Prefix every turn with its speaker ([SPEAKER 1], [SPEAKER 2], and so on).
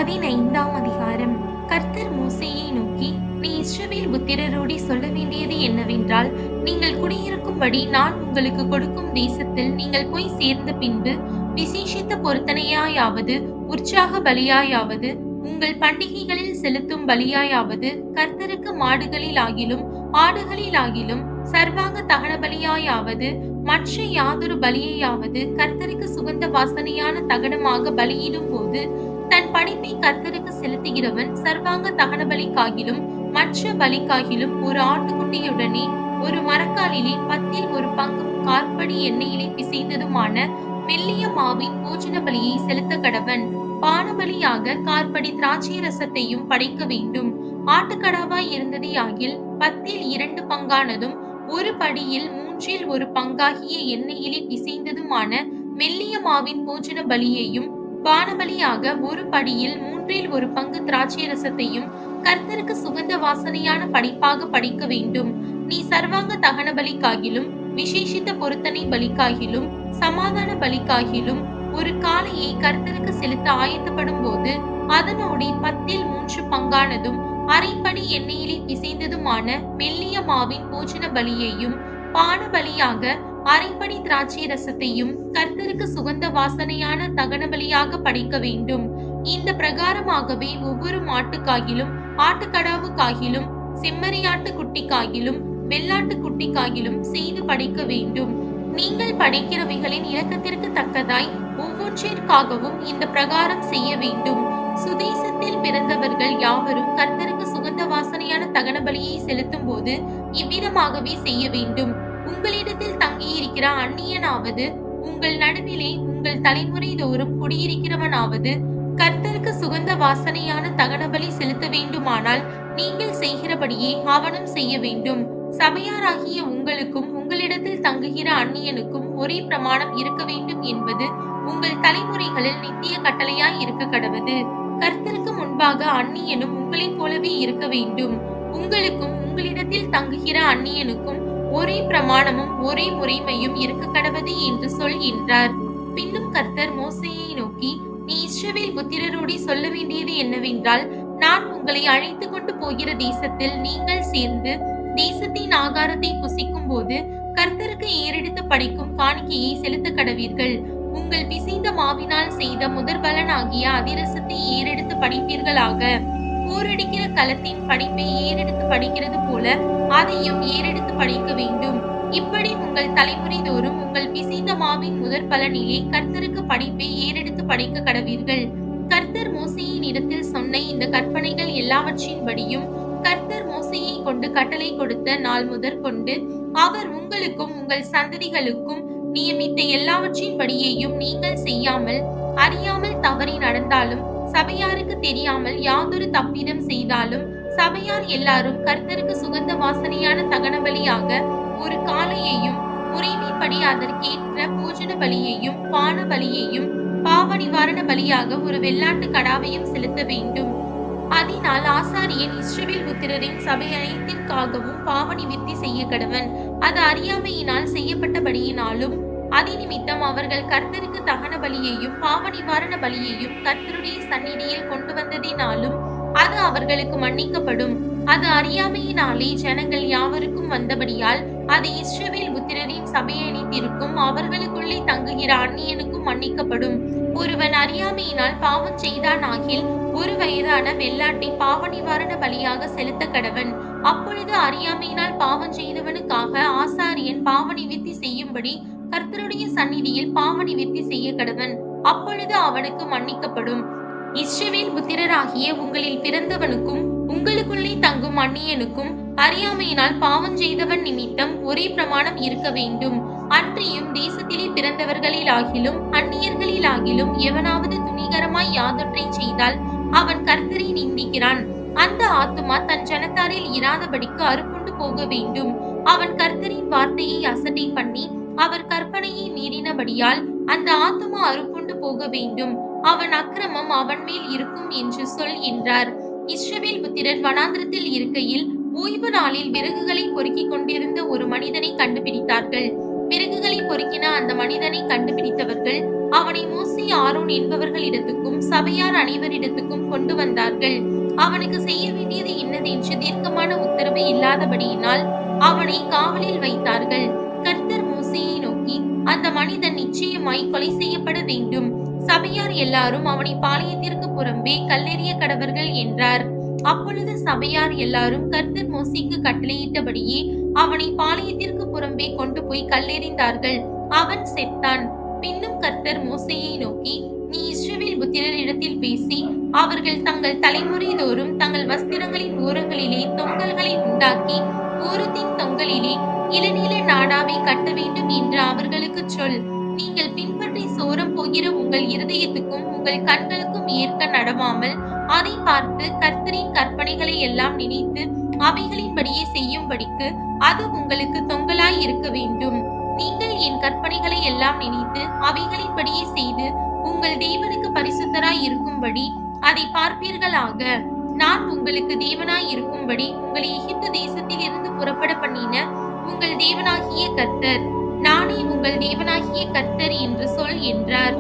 [SPEAKER 1] 15ஆம் அதிகாரம். கர்த்தர் மோசேயை நோக்கி, நீ இஸ்ரவேல் புத்திரரோடே சொல்ல வேண்டியது என்னவென்றால், நீங்கள் குடியிருக்கும்படி நான் உங்களுக்கு கொடுக்கும் தேசத்தில் நீங்கள் போய் சேர்ந்த பின்பு, விசேஷித்த பொருத்தனையாயாவது, உற்சாக பலியாயாவது, உங்கள் பண்டிகைகளில் செலுத்தும் பலியாயாவது, கர்த்தருக்கு மாடுகளிலாகிலும் ஆடுகளிலாகிலும் சர்வாங்க தகன பலியாயாவது, மற்ற யாதொரு பலியையாவது கர்த்தருக்கு சுகந்த வாசனையான தகனமாக பலியிடும் போது, தன் படைப்பை கர்த்தருக்கு செலுத்துகிறவன் சர்வாங்க தகன பலிக்காகிலும் மற்ற பலிக்காகிலும் ஒரு ஆட்டுக்குட்டியுடனே ஒரு மரக்காலிலே 10 ஒரு பங்கு காற்படி எண்ணெயிலே பிசைந்ததுமான மெல்லிய மாவின் போஜன பலியை செலுத்த கடவன். பானபலியாக காற்படி திராட்சை ரசத்தையும் படைக்க வேண்டும். ஆட்டுக்கடாவாய் இருந்ததேயாகில் 10 பங்கானதும் ஒரு படியில் 1 பங்காகிய எண்ணெயிலே பிசைந்ததுமான மெல்லிய மாவின் போஜன பலியையும், பானபலியாக ஒரு படியில் 1 பங்கு திராட்சை ரசத்தையும் கர்த்தருக்கு சுகந்த வாசனையான படைப்பாக படைக்க வேண்டும். நீ சர்வாங்க தகன பலிக்காகிலும் விசேஷித்த பொருத்தனை பலிக்காகிலும் சமாதான பலிக்காகிலும் ஒரு காளையை கர்த்தருக்கு செலுத்த ஆயத்தப்படும் போது, அதனோடே 10 பங்கானதும் அரைப்படி எண்ணெயிலே பிசைந்ததுமான மெல்லிய மாவின் போஜன பலியையும், பானபலியாக அரைப்படி திராட்சை ரசத்தையும் கர்த்தருக்கு சுகந்த வாசனையான தகன பலியாக படைக்க வேண்டும். இந்த பிரகாரமாகவே ஒவ்வொரு மாட்டுக்காகிலும் ஆட்டுக்கடாவுக்காகிலும் செம்மறியாட்டு குட்டிக்காகிலும் வெள்ளாட்டு குட்டிக்காகிலும் செய்து படைக்க வேண்டும். நீங்கள் படைக்கிறவைகளின் இலக்கத்திற்கு தக்கதாய் ஒவ்வொன்றிற்காகவும் இந்த பிரகாரம் செய்ய வேண்டும். சுதேசத்தில் பிறந்தவர்கள் யாவரும் கர்த்தருக்கு சுகந்த வாசனையான தகன பலியை செலுத்தும் போது இவ்விதமாகவே செய்ய வேண்டும். உங்களிடத்தில் தங்கியிருக்கிற அந்நியனாவது, உங்கள் நடுவிலே உங்கள் தலைமுறை தோறும் குடியிருக்கிறவனாவது, கர்த்தருக்கு சுகந்த வாசனையான தகன பலி செலுத்த வேண்டுமானால், நீங்கள் செய்கிறபடியே அவனும் செய்ய வேண்டும். சபையாராகிய உங்களுக்கும் உங்களிடத்தில் தங்குகிற அந்நியனுக்கும் ஒரே பிரமாணம் இருக்க வேண்டும் என்பது உங்கள் தலைமுறைகளில் நித்திய கட்டளையாய் இருக்க கடவது. கர்த்தருக்கு முன்பாக அந்நியனும் உங்களைப் போலவே இருக்க வேண்டும். உங்களுக்கும் உங்களிடத்தில் தங்குகிற அந்நியனுக்கும் ஒரே பிரமாணமும் ஒரே முறைமையும் இருக்க கடவது என்று சொல்கின்றார். பின்னும் கர்த்தர் மோசேயை நோக்கி, நீ இஸ்ரவேல் புத்திரரோடே சொல்ல வேண்டியது என்னவென்றால், நான் உங்களை அழைத்துக் கொண்டு போகிற தேசத்தில் நீங்கள் சேர்ந்து தேசத்தின் ஆகாரத்தை புசிக்கும் போது கர்த்தருக்கு ஏறெடுத்து படைக்கும் காணிக்கையை செலுத்த கடவீர்கள். உங்கள் பிசைந்த மாவினால் செய்த முதற்பலனாகிய அதிரசத்தை ஏறெடுத்து படைப்பீர்களாக. போரடிக்கிற களத்தின் படைப்பை ஏறெடுத்து படைக்கிறது போல அதையும் ஏறெடுத்து படைக்க வேண்டும். இப்படி உங்கள் தலைமுறை தோறும் உங்கள் பிசைந்த மாவின் முதற் பலனிலே கர்த்தருக்கு படைப்பை ஏறெடுத்து படைக்க கடவீர்கள். கர்த்தர் மோசேயின் இடத்தில் சொன்ன இந்த கற்பனைகள் எல்லாவற்றின்படியும் கர்த்தர் மோசேயை கொண்டு கட்டளை கொடுத்த நாள் முதற்கொண்டு அவர் உங்களுக்கும் உங்கள் சந்ததிகளுக்கும் நியமித்த எல்லாவற்றின்படியேயும் நீங்கள் செய்யாமல் அறியாமல் தவறி நடந்தாலும், சபையாருக்கு தெரியாமல் யாதொரு தப்பிதம் செய்தாலும், சபையார் எல்லாரும் கர்த்தருக்கு சுகந்த வாசனையான தகன பலியாக ஒரு காளையையும், முறைமைப்படி அதற்கேற்ற போஜன பலியையும், பான பலியையும், பாவ நிவாரண பலியாக ஒரு வெள்ளாட்டு கடாவையும் செலுத்த வேண்டும். அதனால் ஆசாரியன் இஸ்ரவேல் புத்திரரின் சபை அனைத்திற்காகவும் பாவ நிவிர்த்தி செய்ய கடவன். அது அறியாமையினால் செய்யப்பட்டபடியினாலும், அதிநிமித்தம் அவர்கள் கர்த்தருக்கு தகன பலியையும் பாவ நிவாரண பலியையும் கர்த்தருடைய சந்நிதியில் கொண்டு வந்ததினாலும் அது அவர்களுக்கு மன்னிக்கப்படும். அது அறியாமையினாலே ஜனங்கள் யாவருக்கும் வந்தபடியால் அது இஸ்ரவேல் புத்திரரின் சபை அனைத்திற்கும் அவர்களுக்குள்ளே தங்குகிற அந்நியனுக்கும் மன்னிக்கப்படும். ஒருவன் அறியாமையினால் பாவம் செய்தானாகில் ஒரு வயதான வெள்ளாட்டை பாவ நிவாரண பலியாக செலுத்த கடவன். அப்பொழுது அறியாமையினால் பாவம் செய்தவனுக்காக ஆசாரியன் பாவ நிவிர்த்தி செய்யும்படி கர்த்தருடைய சந்நிதியில் பாவ நிவிர்த்தி செய்ய கடவன். அப்பொழுது அவனுக்கு மன்னிக்கப்படும். இஸ்ரவேல் புத்திரராகிய உங்களில் பிறந்தவனுக்கும் உங்களுக்குள்ளே தங்கும் அந்நியனுக்கும் அறியாமையினால் பாவம் செய்தவன் நிமித்தம் ஒரே பிரமாணம் இருக்க வேண்டும். அன்றியும் தேசத்திலே பிறந்தவர்களிலாகிலும் அந்நியர்களிலாகிலும் எவனாவது துணிகரமாய் யாதொன்றை செய்தால் அவன் கர்த்தரை நிந்திக்கிறான். அந்த ஆத்துமா தன் ஜனத்தாரில் இராதபடிக்கு அறுப்புண்டு போக வேண்டும். அவன் கர்த்தரின் வார்த்தையை அசட்டை பண்ணி அவர் கற்பனையை மீறினபடியால் அந்த ஆத்துமா அறுப்புண்டு போக வேண்டும். அவன் அக்கிரமம் அவன் மேல் இருக்கும் என்று சொல்கின்றார். இஸ்ரவேல் புத்திரர் வனாந்திரத்தில் இருக்கையில் ஓய்வு நாளில் விறகுகளை பொறுக்கிக் கொண்டிருந்த ஒரு மனிதனை கண்டுபிடித்தார்கள். விறகுகளை பொறுக்கின அந்த மனிதனை கண்டுபிடித்தவர்கள் அவனை மோசே மோசே ஆரோன் என்பவர்களிடத்துக்கும் சபையார் அனைவரிடத்துக்கும் கொண்டு வந்தார்கள். அவனுக்கு செய்ய வேண்டியது இன்னதென்று தீர்க்கமான உத்தரவு இல்லாதபடியினால் அவனை காவலில் வைத்தார்கள். கர்த்தர் மோசேயை நோக்கி, அந்த மனிதன் நிச்சயமாய் கொலை செய்யப்பட வேண்டும். சபையார் எல்லாரும் அவனை பாளையத்திற்கு புறம்பே கல்லெறிய கடவர்கள் என்றார். அப்பொழுது சபையார் எல்லாரும் கர்த்தர் மோசேக்கு கட்டளையிட்டபடியே அவனை பாளையத்திற்கு புறம்பே கொண்டு போய் கல்லெறிந்தார்கள். அவன் செத்தான். பின்னும் கர்த்தர் மோசேயை நோக்கி, நீ இஸ்ரவேல் புத்திரரிடத்தில் பேசி, அவர்கள் தங்கள் தலைமுறை தோறும் தங்கள் வஸ்திரங்களின் ஓரங்களிலே தொங்கல்களை உண்டாக்கி, ஓரத்தின் தொங்கலிலே இளநீல நாடாவை கட்ட வேண்டும் என்று அவர்களுக்குச் சொல். நீங்கள் பின்பற்றி சோரம் போகிற உங்கள் இருதயத்துக்கும் உங்கள் கண்களுக்கும் ஏற்க நடவாமல், அதை பார்த்து கர்த்தரின் கற்பனைகளை எல்லாம் நினைத்து அவைகளின்படியே செய்யும்படிக்கு அது உங்களுக்கு தொங்கலாய் இருக்க வேண்டும். நீங்கள் என் கற்பனைகளை எல்லாம் நினைத்து அவைகளின்படியே செய்து உங்கள் தேவனுக்கு பரிசுத்தராய் இருக்கும்படி அதை பார்ப்பீர்களாக. நான் உங்களுக்கு தேவனாய் இருக்கும்படி உங்களை எகிப்து தேசத்தில் இருந்து புறப்பட பண்ணின உங்கள் தேவனாகிய கர்த்தர், நானே உங்கள் தேவனாகிய கர்த்தர் என்று சொல் என்றார்.